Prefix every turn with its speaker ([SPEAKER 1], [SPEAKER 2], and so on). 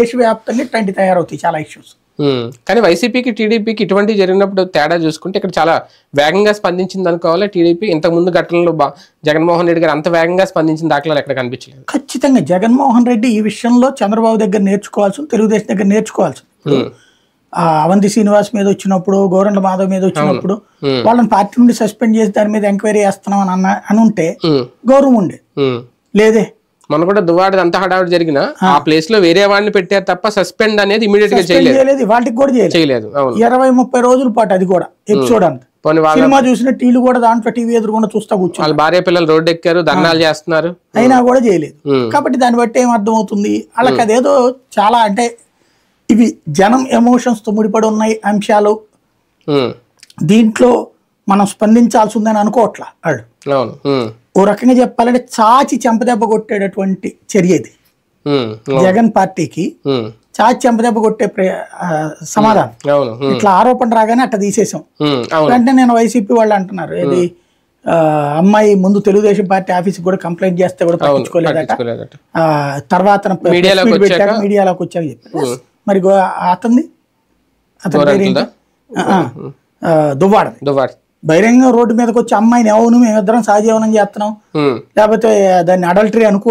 [SPEAKER 1] దేశవ్యాప్తంగా ఇట్లాంటి తయారవుతాయి చాలా ఇష్యూస్.
[SPEAKER 2] కానీ వైసీపీకి టీడీపీకి ఇటువంటి జరిగినప్పుడు తేడా చూసుకుంటే ఇక్కడ చాలా వేగంగా స్పందించింది అనుకోవాలి టీడీపీ. ఇంతకు ముందు ఘటనలో జగన్మోహన్ రెడ్డి గారు అంత వేగంగా స్పందించిన దాఖలాలు ఎక్కడ కనిపించలేదు.
[SPEAKER 1] ఖచ్చితంగా జగన్మోహన్ రెడ్డి ఈ విషయంలో చంద్రబాబు దగ్గర నేర్చుకోవాల్సింది, తెలుగుదేశం దగ్గర నేర్చుకోవాల్సింది. అవంతి శ్రీనివాస్ మీద వచ్చినప్పుడు, గోరంట్ల మాధవ్ మీద వచ్చినప్పుడు వాళ్ళని పార్టీ నుండి సస్పెండ్ చేసి దాని మీద ఎంక్వైరీ చేస్తున్నాం అని ఉంటే గౌరవం ఉండే లేదే.
[SPEAKER 2] మన కూడా దువ్వాడ అంత హడావిడి జరిగిన ఆ ప్లేస్ లో వేరే వాడిని పెట్టారు తప్ప సస్పెండ్ అనేది ఇమీడియట్ గా చేయలేదు.
[SPEAKER 1] వాటికి కూడా చేయలేదు. 20-30 రోజుల పాటు అది కూడా ఎపిసోడ్ అంతా సినిమా చూసిన టీలు కూడా దాంట్లో టీవీ ఎదురుకుండా చూస్తా కూర్చొని
[SPEAKER 2] వాళ్ళ భార్య పిల్లలు రోడ్డు ఎక్కారు, ధర్నాలు చేస్తున్నారు,
[SPEAKER 1] అయినా కూడా చేయలేదు. కాబట్టి దాన్ని బట్టి ఏం అర్థం అవుతుంది వాళ్ళకి అదేదో చాలా అంటే ఇవి జనం ఎమోషన్స్ తో ముడిపడి ఉన్నాయి అంశాలు, దీంట్లో మనం స్పందించాల్సి ఉందని అనుకోవట్లా వాళ్ళు. ఓ రకంగా చెప్పాలంటే చాచి చెంపదెబ్బ కొట్టేటటువంటి చర్య ఇది జగన్ పార్టీకి. చాచి చెంపదెబ్బ కొట్టే సమాధానం. ఇట్లా ఆరోపణ రాగానే అట్లా తీసేసాం అంటే నేను వైసీపీ వాళ్ళు అంటున్నారు ఇది అమ్మాయి ముందు తెలుగుదేశం పార్టీ ఆఫీస్ కూడా కంప్లైంట్ చేస్తే కూడా పట్టించుకోలేదట, తర్వాత మీడియాలోకి వచ్చాక చెప్పారు. మరి అతని దువ్వాడ బహిరంగ రోడ్డు మీదకి వచ్చి అమ్మాయిని ఎవరు మేమిద్దరం సహజీవనం చేస్తున్నాం లేకపోతే దాన్ని అడల్టరీ అనుకో